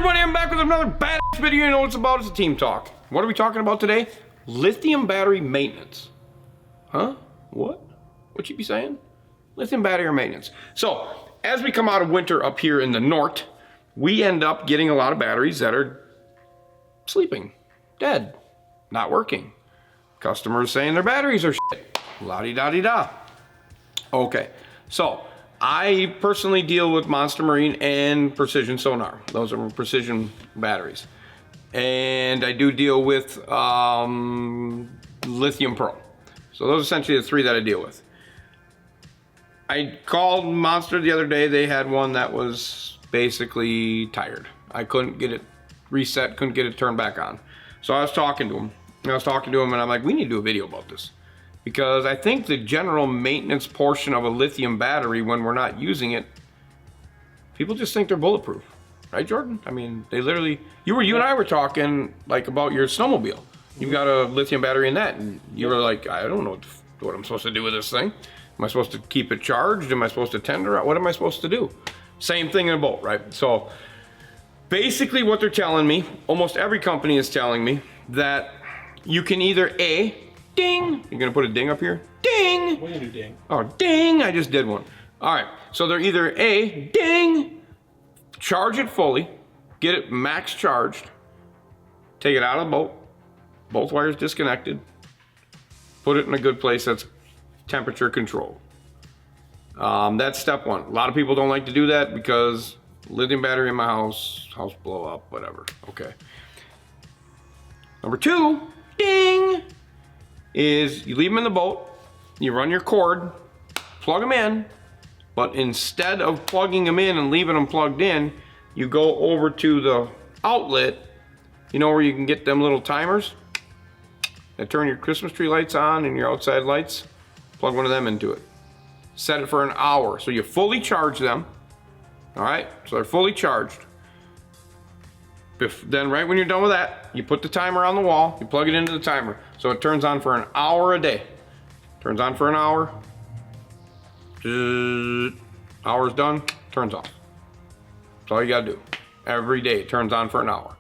everybody? I'm back with another badass video. You know what it's about? It's a team talk. What are we talking about today? Lithium battery maintenance. Huh? What? What you be saying? Lithium battery maintenance. So, as we come out of winter up here in the north, we end up getting a lot of batteries that are sleeping, dead, not working. Customers saying their batteries are shit. La-di-da-di-da. Okay, so I personally deal with Monster Marine and Precision Sonar. Those are precision batteries. And I do deal with Lithium Pro. So those are essentially the three that I deal with. I called Monster the other day. They had one that was basically tired. I couldn't get it reset, couldn't get it turned back on. So I was talking to him. And I'm like, we need to do a video about this. Because I think the general maintenance portion of a lithium battery, when we're not using it, people just think they're bulletproof. Right, Jordan? I mean, they literally, you and I were talking like about your snowmobile. You've got a lithium battery in that, and you were like, I don't know what I'm supposed to do with this thing. Am I supposed to keep it charged? Am I supposed to tender it? What am I supposed to do? Same thing in a boat, right? So basically what they're telling me, almost every company is telling me, that you can either A, ding, you're gonna put a ding up here? Ding! What do you do, ding? Oh, ding, I just did one. All right, so they're either A, ding, charge it fully, get it max charged, take it out of the boat, both wires disconnected, put it in a good place that's temperature controlled. That's step one. A lot of people don't like to do that because lithium battery in my house blow up, whatever, okay. Number two, ding, is you leave them in the boat, you run your cord, plug them in, but instead of plugging them in and leaving them plugged in, you go over to the outlet, you know where you can get them little timers that turn your Christmas tree lights on and your outside lights, plug one of them into it. Set it for an hour, so you fully charge them, all right? So they're fully charged. Then right when you're done with that, you put the timer on the wall, you plug it into the timer. So it turns on for an hour a day. Turns on for an hour. Hour's done, turns off. That's all you gotta do. Every day it turns on for an hour.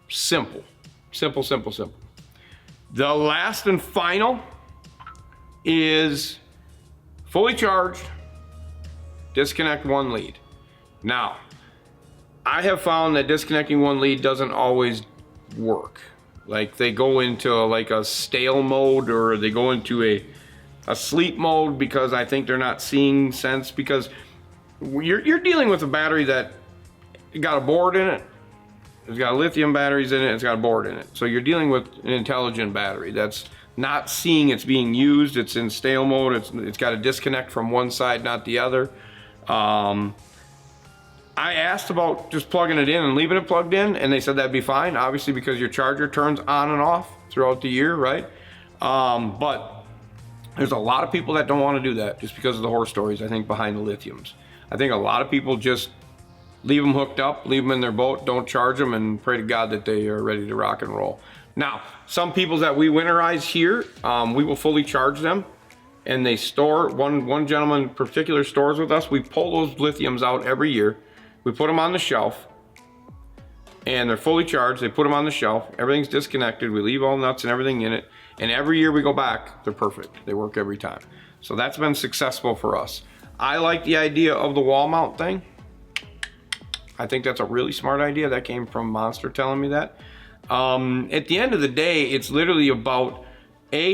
Simple, simple, simple, simple. The last and final is fully charged, disconnect one lead. Now, I have found that disconnecting one lead doesn't always work. Like they go into like a stale mode, or they go into a sleep mode because I think they're not seeing sense, because you're dealing with a battery that got a board in it. It's got lithium batteries in it, it's got a board in it. So you're dealing with an intelligent battery that's not seeing it's being used, it's in stale mode, it's got a disconnect from one side, not the other. I asked about just plugging it in and leaving it plugged in, and they said that'd be fine, obviously because your charger turns on and off throughout the year, right? But there's a lot of people that don't want to do that just because of the horror stories, I think, behind the lithiums. I think a lot of people just leave them hooked up, leave them in their boat, don't charge them, and pray to God that they are ready to rock and roll. Now, some people that we winterize here, we will fully charge them, and they store, one gentleman in particular stores with us. We pull those lithiums out every year. We put them on the shelf, and they're fully charged. They put them on the shelf. Everything's disconnected. We leave all nuts and everything in it. And every year we go back, they're perfect. They work every time. So that's been successful for us. I like the idea of the wall mount thing. I think that's a really smart idea. That came from Monster telling me that. At the end of the day, it's literally about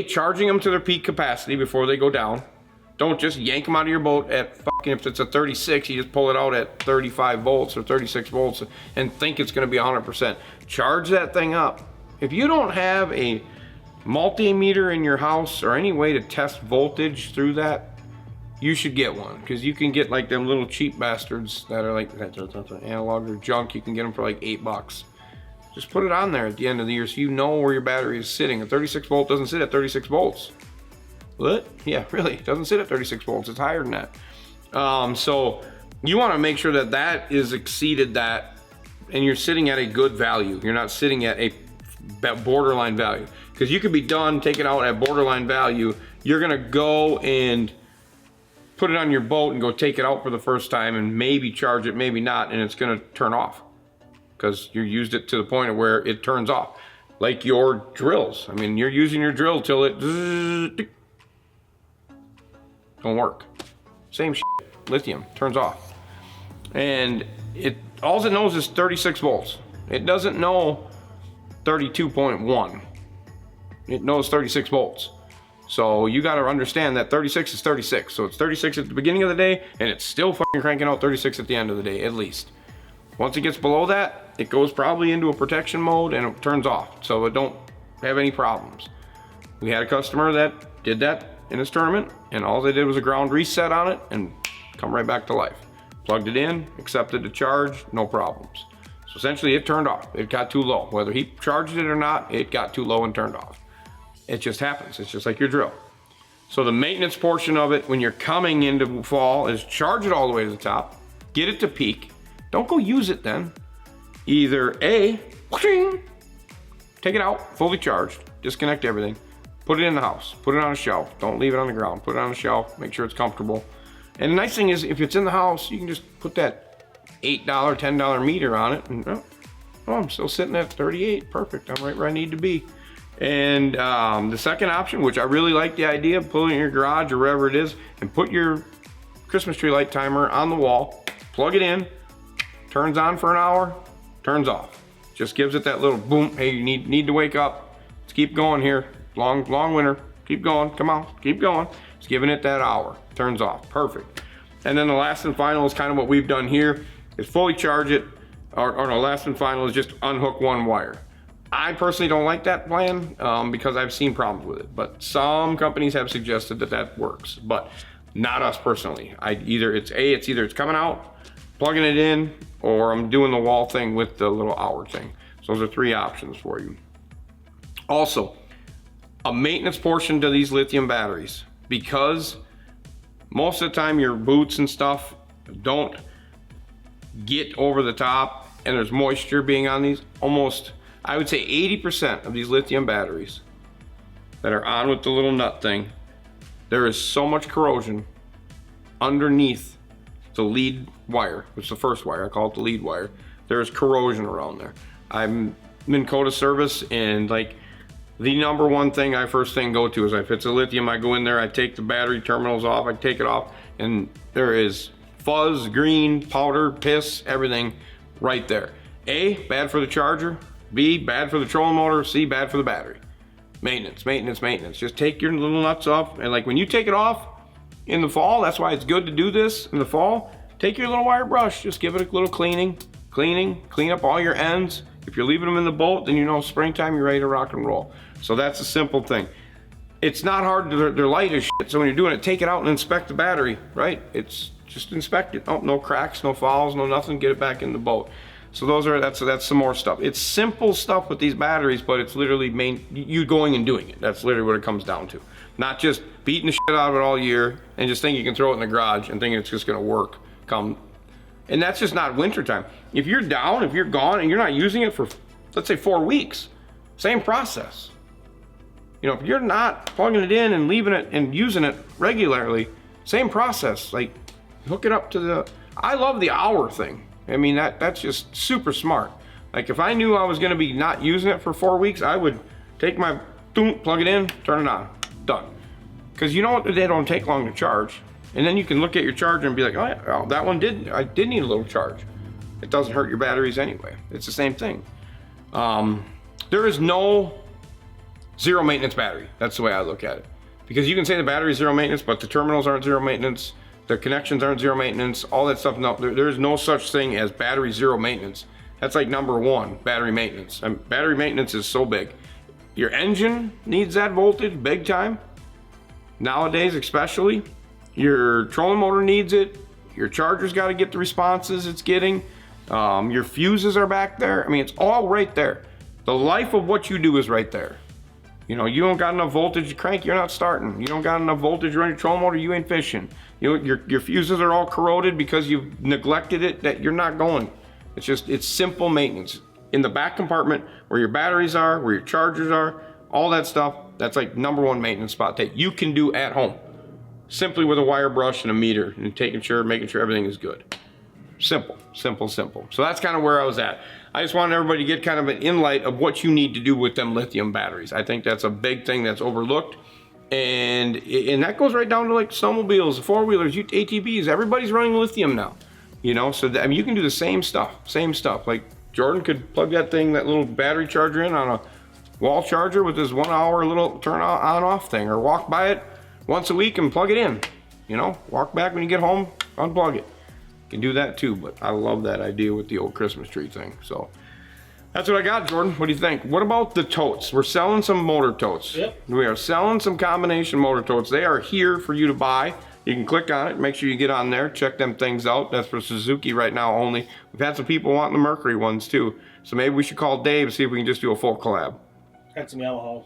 charging them to their peak capacity before they go down. Don't just yank them out of your boat at fucking, if it's a 36, you just pull it out at 35 volts or 36 volts and think it's gonna be 100%. Charge that thing up. If you don't have a multimeter in your house or any way to test voltage through that, you should get one, because you can get like them little cheap bastards that are like analog or junk. You can get them for like $8. Just put it on there at the end of the year so you know where your battery is sitting. A 36 volt doesn't sit at 36 volts. What? Yeah, really, it doesn't sit at 36 volts, it's higher than that. So you wanna make sure that that is exceeded that, and you're sitting at a good value. You're not sitting at a borderline value. Because you could be done, take it out at borderline value, you're gonna go and put it on your boat and go take it out for the first time and maybe charge it, maybe not, and it's gonna turn off. because you used it to the point of where it turns off. Like your drills. I mean, you're using your drill till it don't work. Same shit. Lithium turns off. And all it knows is 36 volts. It doesn't know 32.1. It knows 36 volts. So you got to understand that 36 is 36. So it's 36 at the beginning of the day, and it's still fucking cranking out 36 at the end of the day, at least. Once it gets below that, it goes probably into a protection mode and it turns off. So it don't have any problems. We had a customer that did that in his tournament, and all they did was a ground reset on it and come right back to life. Plugged it in, accepted the charge, no problems. So essentially it turned off. It got too low. Whether he charged it or not, it got too low and turned off. It just happens. It's just like your drill. So the maintenance portion of it when you're coming into fall is charge it all the way to the top, get it to peak. Don't go use it then. Either A, take it out, fully charged, disconnect everything, put it in the house, put it on a shelf. Don't leave it on the ground. Put it on a shelf, make sure it's comfortable. And the nice thing is if it's in the house, you can just put that $8, $10 meter on it and I'm still sitting at 38. Perfect. I'm right where I need to be. And the second option, which I really like the idea of putting it in your garage or wherever it is, and put your Christmas tree light timer on the wall, plug it in, turns on for an hour, turns off. Just gives it that little boom. Hey, you need to wake up. Let's keep going here. Long winter. Keep going. Come on. Keep going. Just giving it that hour. Turns off. Perfect. And then the last and final is kind of what we've done here, is fully charge it. Or no, last and final is just unhook one wire. I personally don't like that plan because I've seen problems with it, but some companies have suggested that works, but not us personally. It's coming out, plugging it in, or I'm doing the wall thing with the little hour thing. So those are three options for you. Also, a maintenance portion to these lithium batteries, because most of the time your boots and stuff don't get over the top and there's moisture being on these. Almost, I would say 80% of these lithium batteries that are on with the little nut thing, there is so much corrosion underneath the lead wire. It's the first wire, I call it the lead wire. There's corrosion around there. I'm in Coda service, and like the number one thing I first thing go to is if it's a lithium, I go in there, I take the battery terminals off, I take it off, and there is fuzz, green, powder, piss, everything right there. A, bad for the charger. B, bad for the trolling motor. C, bad for the battery. Maintenance, maintenance, maintenance. Just take your little nuts off, and like when you take it off in the fall, that's why it's good to do this in the fall. Take your little wire brush, just give it a little clean up all your ends. If you're leaving them in the bolt, then you know springtime, you're ready to rock and roll. So that's a simple thing. It's not hard, they're light as shit, so when you're doing it, take it out and inspect the battery, right? It's just inspect it. Oh, no cracks, no fouls, no nothing, get it back in the boat. So that's some more stuff. It's simple stuff with these batteries, but it's literally you going and doing it. That's literally what it comes down to. Not just beating the shit out of it all year and just thinking you can throw it in the garage and thinking it's just gonna work. And that's just not wintertime. If you're down, if you're gone and you're not using it for, let's say 4 weeks, same process. You know, if you're not plugging it in and leaving it and using it regularly, same process. Like hook it up to I love the hour thing. I mean, that's just super smart. Like if I knew I was gonna be not using it for 4 weeks, I would take my, plug it in, turn it on, done. Because you know what, they don't take long to charge. And then you can look at your charger and be like, oh yeah, that one I did need a little charge. It doesn't hurt your batteries anyway. It's the same thing. There is no zero maintenance battery. That's the way I look at it. Because you can say the battery is zero maintenance, but the terminals aren't zero maintenance. The connections aren't zero maintenance, all that stuff. No, there's no such thing as battery zero maintenance. That's like number one, battery maintenance. Battery maintenance is so big. Your engine needs that voltage big time. Nowadays, especially. Your trolling motor needs it. Your charger's got to get the responses it's getting. Your fuses are back there. I mean, it's all right there. The life of what you do is right there. You know, you don't got enough voltage to crank, you're not starting. You don't got enough voltage to run your trolling motor, you ain't fishing. Your fuses are all corroded because you've neglected it, that you're not going. It's simple maintenance. In the back compartment where your batteries are, where your chargers are, all that stuff, that's like number one maintenance spot that you can do at home. Simply with a wire brush and a meter and making sure everything is good. Simple, simple, simple. So that's kind of where I was at. I just wanted everybody to get kind of an inlight of what you need to do with them lithium batteries. I think that's a big thing that's overlooked. And that goes right down to like snowmobiles, four-wheelers, ATVs. Everybody's running lithium now, you know? So I mean, you can do the same stuff. Like Jordan could plug that little battery charger in on a wall charger with his 1 hour little turn on off thing, or walk by it once a week and plug it in. You know, walk back when you get home, unplug it. You can do that too, but I love that idea with the old Christmas tree thing. So that's what I got, Jordan. What do you think? What about the totes? We're selling some motor totes. Yep. We are selling some combination motor totes. They are here for you to buy. You can click on it, make sure you get on there, check them things out. That's for Suzuki right now only. We've had some people wanting the Mercury ones too. So maybe we should call Dave, see if we can just do a full collab. Got some Yamaha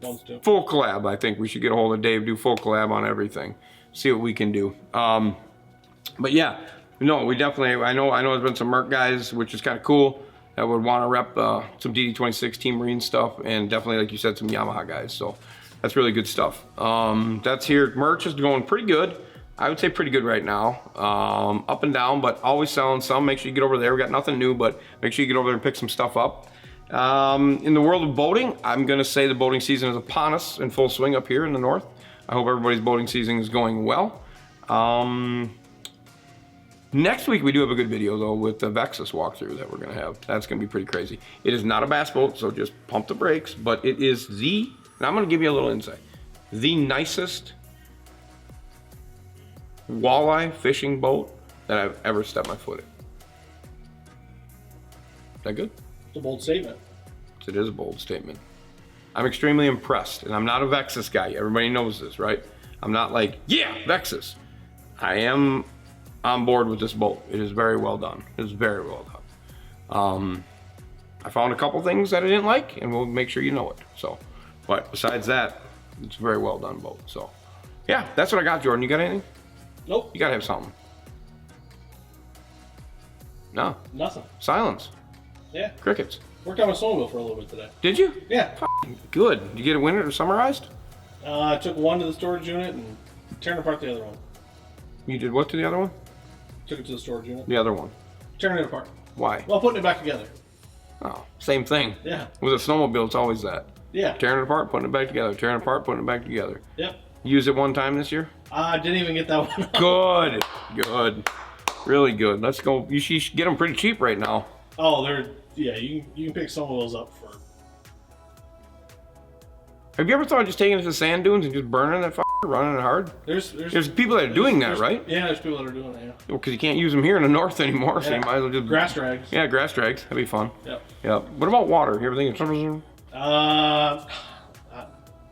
ones too. Full collab. I think we should get a hold of Dave, do full collab on everything. See what we can do. But yeah, no, we definitely, I know there's been some Merc guys, which is kind of cool, that would want to rep some DD26 Team Marine stuff, and definitely, like you said, some Yamaha guys. So that's really good stuff. That's here. Merch is going pretty good. I would say pretty good right now. Up and down, but always selling some. Make sure you get over there. We got nothing new, but make sure you get over there and pick some stuff up. In the world of boating, I'm going to say the boating season is upon us in full swing up here in the north. I hope everybody's boating season is going well. Next week we do have a good video though with the Vexus walkthrough that we're gonna have. That's gonna be pretty crazy. It is not a bass boat, so just pump the brakes, but it is and I'm gonna give you a little insight, the nicest walleye fishing boat that I've ever stepped my foot in. Is that good? It's a bold statement. It is a bold statement. I'm extremely impressed, and I'm not a Vexus guy. Everybody knows this, right? I'm not like, yeah, Vexus. I am on board with this boat. It is very well done. It is very well done. I found a couple things that I didn't like, and we'll make sure you know it. So, but besides that, it's a very well done boat. So, yeah, that's what I got, Jordan. You got anything? Nope. You gotta have something. No. Nothing. Silence. Yeah. Crickets. Worked on my snowmobile for a little bit today. Did you? Yeah. Good. Did you get it wintered or summarized? I took one to the storage unit and turned apart the other one. You did what to the other one? Took it to the storage unit. The other one. Turning it apart. Why? Well, putting it back together. Oh, same thing. Yeah. With a snowmobile, it's always that. Yeah. Tearing it apart, putting it back together. Tearing it apart, putting it back together. Yep. Use it one time this year? I didn't even get that one out. Good. Good. Really good. Let's go. You should get them pretty cheap right now. Oh, yeah, you can pick some of those up for. Have you ever thought of just taking it to the sand dunes and just burning that running it hard? There's people that are doing that, right? Yeah, there's people that are doing it, yeah. Well, because you can't use them here in the north anymore, so you might as well just... Grass drags. Yeah, grass drags. That'd be fun. Yep. Yep. What about water? You ever think of...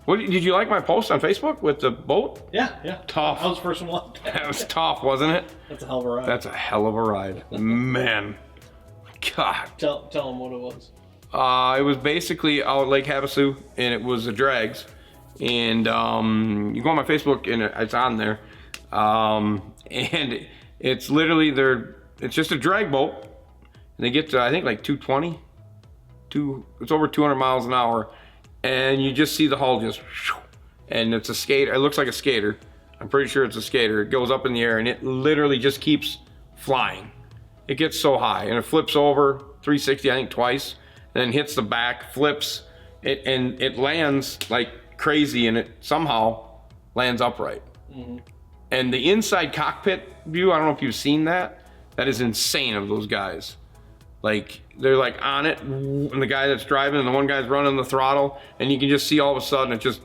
What, did you like my post on Facebook with the boat? Yeah, yeah. Tough. I was the first one left. That was tough, wasn't it? That's a hell of a ride. That's a hell of a ride. Man. God. Tell them what it was. It was basically out Lake Havasu, and it was the drags. And you go on my Facebook, and it's on there. And it's literally it's just a drag boat. And they get to, I think, like 220. It's over 200 miles an hour. And you just see the hull just, and it's a skater. It looks like a skater. I'm pretty sure it's a skater. It goes up in the air, and it literally just keeps flying. It gets so high, and it flips over 360, I think, twice. Then hits the back, flips, and it lands like crazy, and it somehow lands upright. Mm-hmm. And the inside cockpit view, I don't know if you've seen that. That is insane of those guys. Like, they're like on it, and the guy that's driving, and the one guy's running the throttle, and you can just see all of a sudden it just,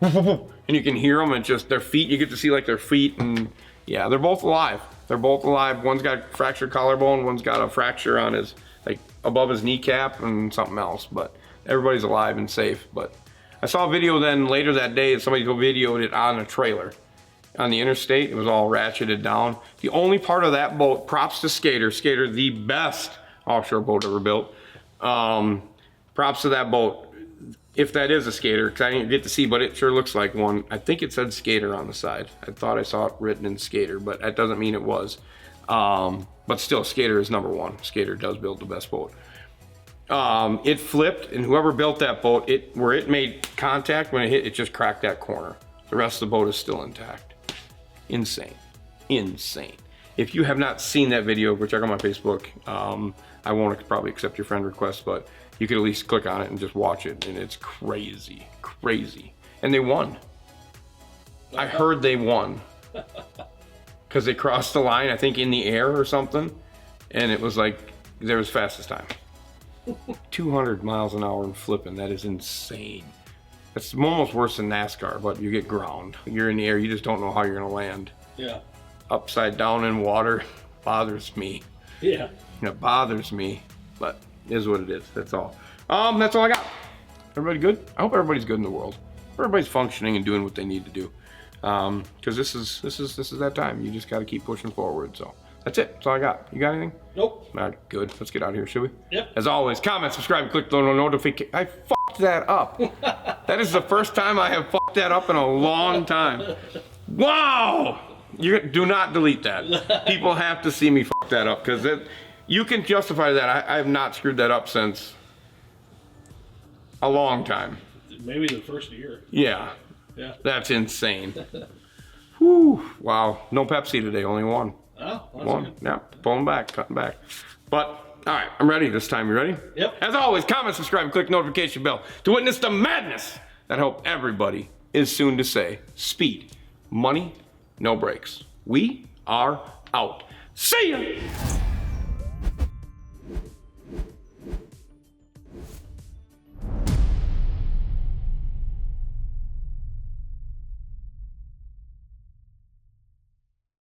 and you can hear them, and just their feet, you get to see like their feet, and yeah, they're both alive. They're both alive. One's got a fractured collarbone, one's got a fracture on his, like, above his kneecap and something else, but everybody's alive and safe. But I saw a video then later that day, and somebody videoed it on a trailer on the interstate. It was all ratcheted down. The only part of that boat, props to Skater, the best offshore boat ever built. Props to that boat, if that is a Skater, because I didn't get to see, but it sure looks like one. I think it said Skater on the side. I thought I saw it written in Skater, but that doesn't mean it was. But still, Skater is number one. Skater does build the best boat. It flipped, and whoever built that boat, where it made contact, when it hit, it just cracked that corner. The rest of the boat is still intact. Insane. Insane. if you have not seen that video, go check out my Facebook. I won't probably accept your friend request, but you could at least click on it and just watch it, and it's crazy, crazy. And they won. I heard they won. Because they crossed the line, I think in the air or something, and it was like, there was fastest time. 200 miles an hour and flipping, that is insane. That's almost worse than NASCAR, but you get ground. You're in the air, you just don't know how you're gonna land. Yeah. Upside down in water bothers me. Yeah. It bothers me, but it is what it is, that's all. That's all I got. Everybody good? I hope everybody's good in the world. Everybody's functioning and doing what they need to do. Because this is that time. You just got to keep pushing forward. So that's it. That's all I got. You got anything? Nope. All right, good. Let's get out of here, should we? Yep. As always, comment, subscribe, click the notification. I fucked that up. That is the first time I have fucked that up in a long time. Wow! You do not delete that. People have to see me fuck that up because you can justify that. I have not screwed that up since a long time. Maybe the first year. Yeah. Yeah. That's insane. Whew. Wow. No Pepsi today, only one. Oh, that's One. good. Yeah. Pulling back, cutting back. But, all right, I'm ready this time. You ready? Yep. As always, comment, subscribe, click notification bell to witness the madness that I hope everybody is soon to say. Speed, money, no brakes. We are out. See ya!